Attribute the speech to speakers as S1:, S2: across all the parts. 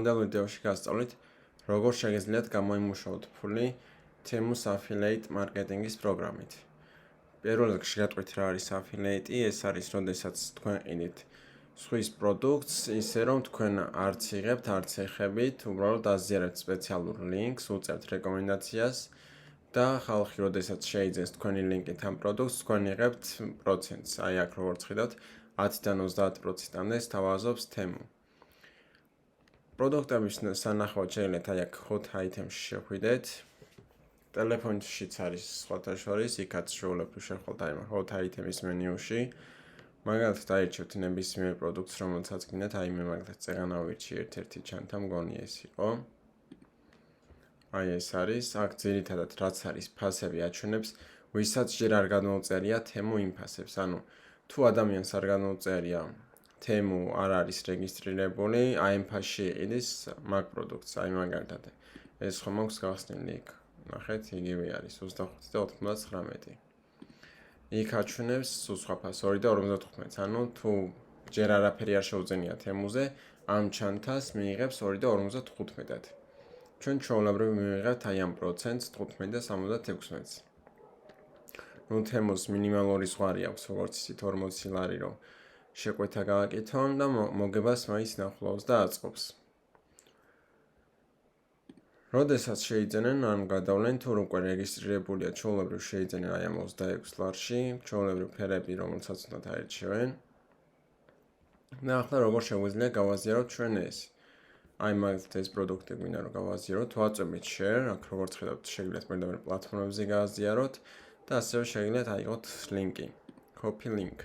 S1: მომდევნო ვიდეოში გასწავლით, როგორ შეგიძლიათ გამოიმუშაოთ ფული თემუს affiliate მარკეტინგის პროგრამით. პირველ რიგში გეტყვით რა არის affiliate, ეს არის, როდესაც თქვენ ყიდით სხვის პროდუქტს, ისე რომ თქვენ არც იღებთ, არც ეხებით, უბრალოდ აზიარებთ სპეციალურ ლინკს, უწევთ რეკომენდაციას და ხალხი, როდესაც შეიძენს თქვენი ლინკით ამ პროდუქტს, თქვენ იღებთ პროცენტს. აი აქ როგორც ხედავთ, 10-დან 30%-მდე სთავაზობს თემუ. პროდუქტების სანახავად შეგიძლიათ აი აქ hot item-ში შეხვიდეთ. ტელეფონშიც არის სხვათა შორის, იქაც შეუძლებლად შეხვალთ აი hot item-ის მენიუში. მაგალითად დაირჩევთ ნებისმიერ პროდუქტს, რომელსაც გინდათ, აი მე მაგალითად წეღანა ვირჩი ერთ-ერთი ჩანთა მგონი ეს იყო. აი ეს არის, აქ ძირითადად რაც არის ფასები აჩვენებს, ვისაც ჯერ არ გადმოუწერია თემუ იმ ფასებს. ანუ თუ ადამიანს არ გადმოუწერია თემუ არ არის რეგისტრირებული, აი ამ ფასში იყიდის მაგ პროდუქტს, აი მაგალითად ეს ხომ აქვს გახსნილი იქ. ნახეთ, იგივე არის 25 და 99. იქ აჩვენებს სხვა ფასს 2 და 55. ანუ თუ ჯერ არაფერი არ შეუძენია თემუზე, ამ ჩანთას მიიღებს 2 და 55-ად. ჩვენ ჩვეულებრივ მივიღებთ აი ამ პროცენტს 15 და 76-ს. ნუ თემუს მინიმალური ზღვარი აქვს, როგორც ისეთ 40 ლარი, რომ შეკვეთა გააკეთონ და მოგებას მაინც ნახულობს და აწყობს. როდესაც შეიძენენ, ან გადავლენ, თუ უკვე რეგისტრირებულია, ჩვეულებრივ შეიძენენ აი ამ 26 ლარში, ჩვეულებრივ ფერები, რომელსაც უნდათ აირჩევენ. და ახლა როგორ შეგვიძლია გავაზიაროთ ჩვენ ეს? აი მაგალითად ეს პროდუქტი გვინდა რომ გავაზიაროთ, ვაწვევით share, აქ როგორც ხედავთ, შეგიძლიათ პირდაპირ პლატფორმებზე გააზიაროთ და ასევე შეგიძლიათ აიღოთ ლინკი, copy link.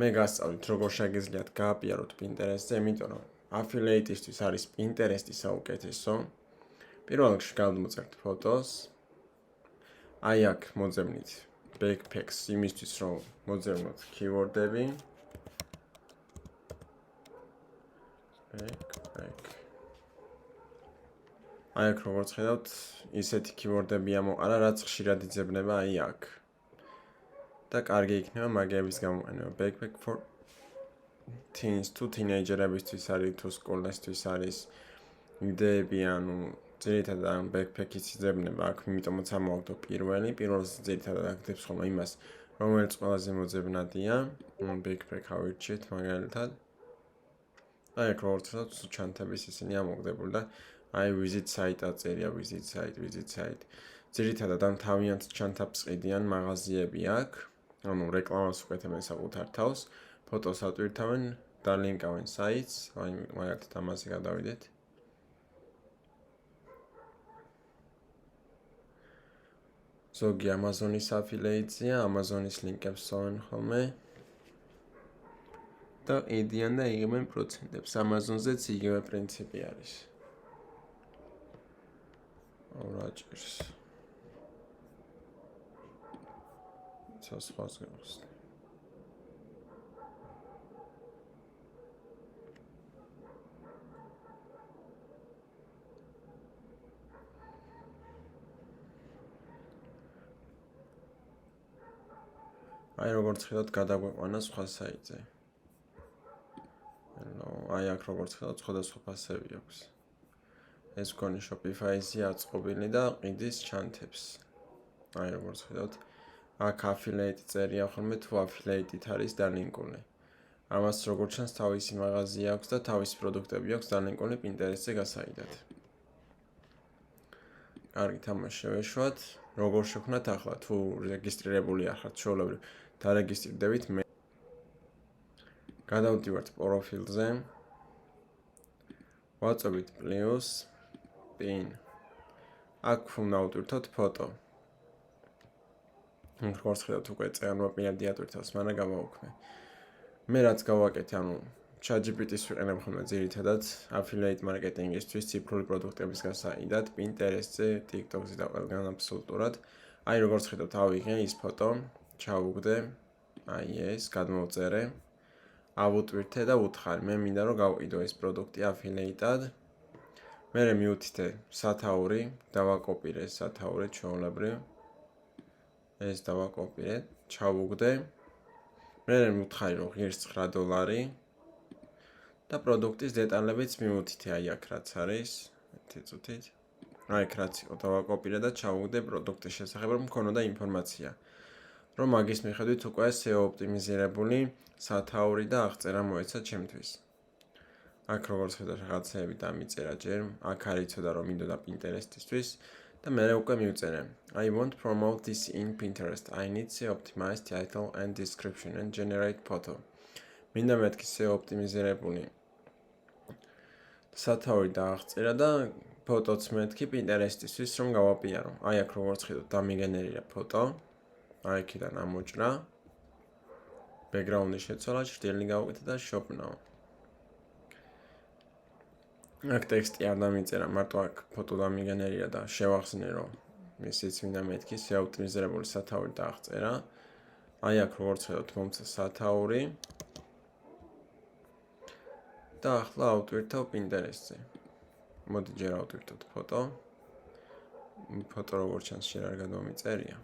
S1: მე გასწავლით, როგორ შეგიძლიათ გააპიაროთ Pinterest-ზე, იმიტომ რომ affiliate-ისთვის არის Pinterest-ი საუკეთესო. პირველ რიგში გადმოწერთ ფოტოს. აი აქ მოძებნით backpacks იმისთვის, რომ მოძებნოთ keyword-ები. backpack. აი აქ როგორც ხედავთ, ისეთი keyword-ები ამოყარა, რაც ხშირად იძებნება აი აქ. და კარგი იქნება მაგების გამოყენება. Backpack for teens, თუ თინეიჯერებისთვის არის, თუ სკოლასთვის არის იდეები, ანუ ძირითადად ამ backpack-იც იძებნება აქ, იმიტომაც ამოვაგდო პირველი ძირითადად აკეთებს ხოლმე იმას, რომელიც ყველაზე მოძებნადია. backpack ავირჩიეთ მაგალითად. აი აქ როგორც ხედავთ, ჩანთების ისინი ამოგდებული და აი visit site აწერია, visit site. ძირითადად ამ თავიანთ ჩანთებს ყიდიან მაღაზიები აქ. ანუ რეკლამას უკეთებენ საკუთარ თავს, ფოტოს ატვირთავენ და ლინკავენ საიტს, აი მაგალითად ამაზე გადავიდეთ. ზოგი Amazon-ის affiliate-ია, Amazon-ის ლინკებს სწავენ ხოლმე. და იდიან და იღებენ პროცენტებს. Amazon-ზეც იგივე პრინციპი არის. რაჭერს. სასხვას გავხსნი. აი როგორც ხედავთ, გადაგვეყვანა სხვა საიტზე. აი აქ როგორც ხედავთ, სხვადასხვა ფასები აქვს. ეს მგონი Shopify-ზე აწყობილი და ყიდის ჩანთებს. აი როგორც ხედავთ, აქ affiliate წერია ხოლმე, თუ affiliate-ით არის დალინკული. ამას როგორც ჩანს, თავისი მაღაზია აქვს და თავისი პროდუქტები აქვს დალინკული Pinterest-ზე გასაიდად. კარგით, ამას შევეშვათ. როგორ შევქნათ ახლა, თუ რეგისტრირებული ახლა ჩვეულებრივ დარეგისტრირდებით მე. გადავდივართ პროფილზე. ვაწვევით plus pin. აქ უნდა ავტვირთოთ ფოტო. როგორც ხედავთ, უკვე წეღანვა პირადი ატვირთავს, მაგრამ გამოვუქმე. მე რაც გავაკეთე, ანუ ChatGPT-ს ვიყენებ ხოლმე ძირითადად affiliate მარკეტინგისთვის, ციფრული პროდუქტების გასაიდად, Pinterest-ზე, TikTok-ზე და ყველგან აბსოლუტურად. აი როგორც ხედავთ, ავიღე ის ფოტო, ჩავუგდე, აი ეს, გადმოვწერე, ავუტვირთე და ვუთხარი. მე მინდა რომ გავყიდო ეს პროდუქტი affiliate-ად. მე მივუთითე სათაური, დავაკოპირე სათაური ჩვეულებრივ. ეს დავაკოპირე, ჩავუგდე. მე მივუთხარი რომ ღირს $9 და პროდუქტის დეტალებიც მივუთითე აი აქ რაც არის, ერთი წუთით. აი აქ რაც იყო დავაკოპირე და ჩავუგდე პროდუქტის შესახებ, რომ მქონოდა ინფორმაცია. რომ მაგის მიხედვით უკვე SEO ოპტიმიზირებული სათაური და აღწერა მოეცა ჩემთვის. აქ როგორც ხედავთ რაღაცეები დამიწერა ჯერ, აქ არის ცოტა რომ მინდოდა Pinterest-ისთვის და მე უკვე მივწერე. I want promote this in Pinterest. I need SEO optimized title and description and generate photo. მინდა მეთქი SEO ოპტიმიზირებული სათაური და აღწერა და ფოტოც მეთქი Pinterest-ისთვის რომ გავაპიარო. აი აქ როგორც ხედავთ დამიგენერირა ფოტო. აი აქედან ამოჭრა. background-ი შეცვალა, ჭრილი გავუკეთე და shop now. აქ ტექსტი არ დამიწერა, მარტო აქ ფოტო დამიგენერირა და შევახსნე რომ ისიც მინდა მეთქი SEO ოპტიმიზირებული სათაური და აღწერა. აი აქ როგორც ხედავთ მომცა სათაური. და ახლა ავტვირთავ Pinterest-ზე. მოდი ჯერ ავტვირთოთ ფოტო. ფოტო როგორც ჩანს შენ არ გადმომიწერია.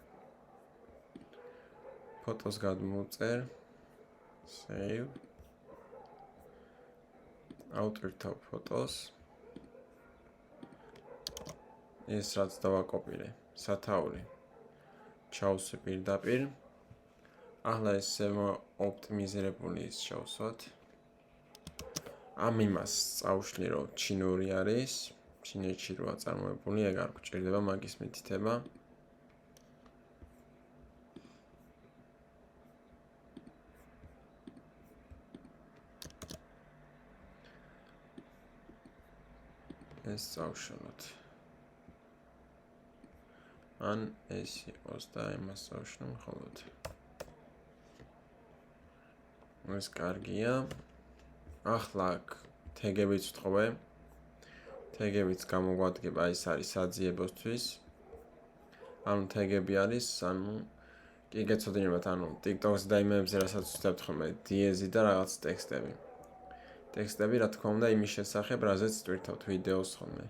S1: ფოტოს გადმოვწერ. Save. ავტვირთავ ფოტოს. ეს რაც დავაკოპირე, სათაური. ჩავსვი პირდაპირ. ახლა ეს SEO ოპტიმიზირებული ის ჩავსვათ. ამ იმას წავშლი რომ ჩინური არის, ჩინეთში როა წარმოებული, ეგ არ გვჭირდება მაგის მითითება. ეს წავშალოთ. ან ეს იყოს და იმას წავშლო მხოლოდ. ეს კარგია. ახლა თეგებიც ვთხოვე. თეგებიც გამოგვადგება, ეს არის საძიებოსთვის. ანუ თეგები არის, ანუ კი გეცოდინებათ, ანუ TikTok-ზე და იმებზე რასაც ვწდებთ ხოლმე, დიეზი და რაღაც ტექსტები. ტექსტები რა თქმა უნდა იმის შესახებ, რაზეც ტვირთავთ ვიდეოს ხოლმე.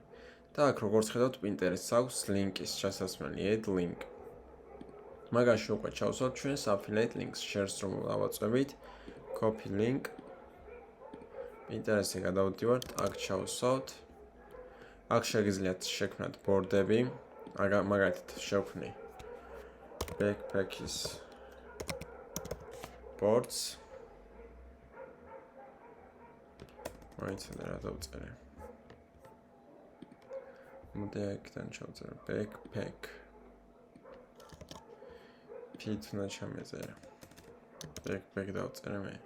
S1: და აქ როგორც ხედავთ Pinterest-ს აქვს ლინკის შესასვლელი, add link. მაგაში უკვე ჩავსვათ ჩვენს affiliate links, shares რომ დავაწვევით, copy link. Pinterest-ზე გადავდივართ, აქ ჩავსვათ. აქ შეგიძლიათ შექმნათ ბორდები, მაგალითად შევქმნი backpack-ის boards. მაიცადე რა დავწერე. მოდი აქედან ჩავწერე backpack. ფიტნა ჩამეწერე. backpack დავწერე მე.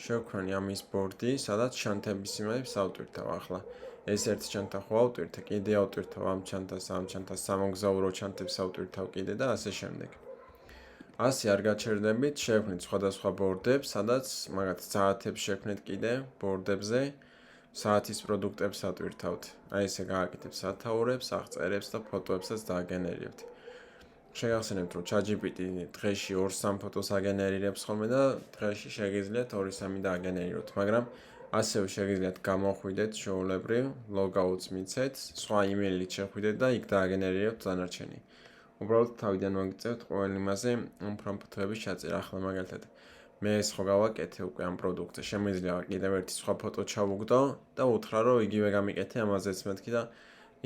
S1: შევქმნი ამის ბორდი, სადაც ჩანთების იმებს ავტვირთავ ახლა. ეს ერთი ჩანთა ხო ავტვირთე, კიდე ავტვირთავ ამ ჩანთას, სამოგზაურო ჩანთებს ავტვირთავ კიდე და ასე შემდეგ. ასე არ გაჩერდებით, შევქმნით სხვადასხვა ბორდებს, სადაც მაგათ საათებს შევქმნით კიდე ბორდებზე, საათის პროდუქტებს ავტვირთავთ. აი ესე გააკეთებთ სათაურებს, აღწერებს და ფოტოებსაც დააგენერირებთ. შეგახსენებთ, რომ ChatGPT დღეში 2-3 ფოტოს აგენერირებს ხოლმე და დღეში შეგიძლიათ 2-3 დააგენერიროთ, მაგრამ ასევე შეგიძლიათ გამოხვიდეთ ჩვეულებრივ, logouts მიცეთ, სხვა იმეილით შეხვიდეთ და იქ დააგენერირებთ დანარჩენი. უბრალოდ თავიდან მოგიწევთ ყოველ იმაზე პრომპტების ჩაწერა. ახლა მაგალითად მე ეს ხო გავაკეთე უკვე ამ პროდუქტზე. შემიძლია კიდევ ერთი სხვა ფოტო ჩავუგდო და უთხრა რომ იგივე გამიკეთე ამაზეც მეთქი და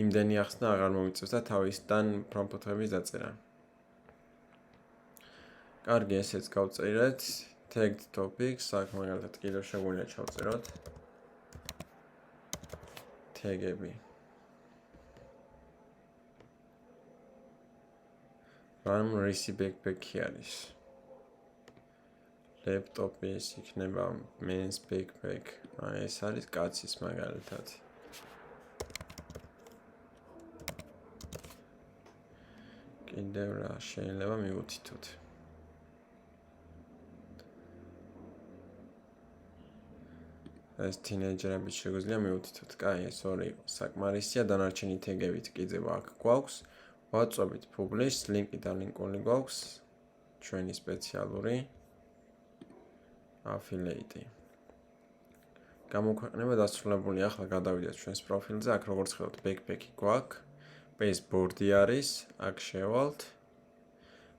S1: იმდენი ახსნა აღარ მომიწევს და თავისთან პრომპტების დაწერა. კარგი, ესეც გავწერეთ. Tagged topics, აქ მაგალითად კიდევ შეგვიძლია ჩავწეროთ. თეგები. რამ რისი backpack-ი არის. Laptop-ი ეს იქნება men's backpack. ეს არის კაცის მაგალითად. კიდევ რა შეიძლება მივუთითოთ. ეს თინეიჯერები შეგვიძლია მივუთითოთ. კაი, ეს ორი იყო საკმარისია, დანარჩენი თეგებით კიდევ აქ გვაქვს. ვაწვევით publish, ლინკი და ლინკული გვაქვს. ჩვენი სპეციალური affiliate. გამოქვეყნება დასრულებული. ახლა გადავიდეთ ჩვენს პროფილზე. აქ როგორც ხედავთ, backpack-ი გვაქვს. base board-ი არის, აქ შევალთ.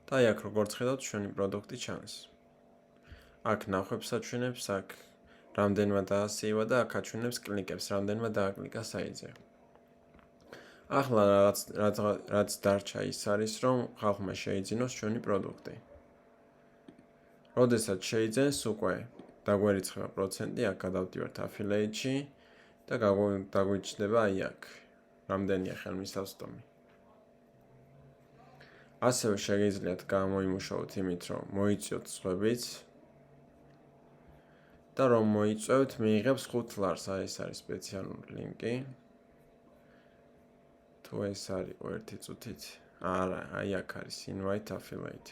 S1: და აი აქ როგორც ხედავთ, ჩვენი პროდუქტი ჩანს. აქ ნახვებს აჩვენებს, აქ რამდენმა დაასეივა და აქ აჩვენებს კლიკებს, რამდენმა დააკლიკა საიტზე. ახლა რაც დარჩა ის არის, რომ ხალხმა შეიძინოს ჩვენი პროდუქტი. როდესაც შეიძენს, უკვე დაგვერიცხება პროცენტი, აქ გადავდივართ affiliate-ში და დაგვიჩნდება აი აქ, რამდენია ხელმისაწვდომი. ასევე შეგიძლიათ გამოიმუშაოთ იმით, რომ მოიწიოთ სხვებიც და რომ მოიწვევთ, მიიღებს 5 ლარს, ეს არის სპეციალური ლინკი. თუ ეს არის ერთი წუთით, არა, აი აქ არის invite affiliate.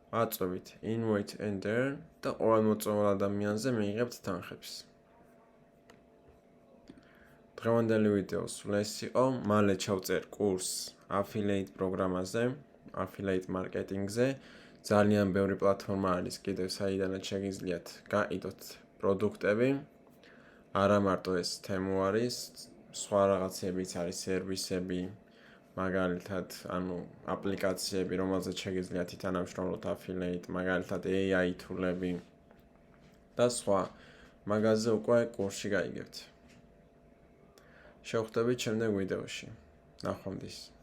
S1: აწვევით invite and earn და ყოველ მოწვეულ ადამიანზე მიიღებთ თანხებს. დღევანდელი ვიდეო სულ ეს იყო, მალე ჩავწერ კურსს affiliate პროგრამაზე, affiliate marketing-ზე. ძალიან ბევრი პლატფორმა არის კიდევ, საიდანაც შეგიძლიათ გაყიდოთ პროდუქტები. არა მარტო ეს თემო არის, სხვა რაღაცებიც არის, სერვისები, მაგალითად, აპლიკაციები, რომელზეც შეგიძლიათ ითანამშრომლოთ affiliate, მაგალითად AI თულები და სხვა. მაგაზე უკვე კურსში გაიგებთ. შევხვდებით შემდეგ ვიდეოში. ნახვამდის.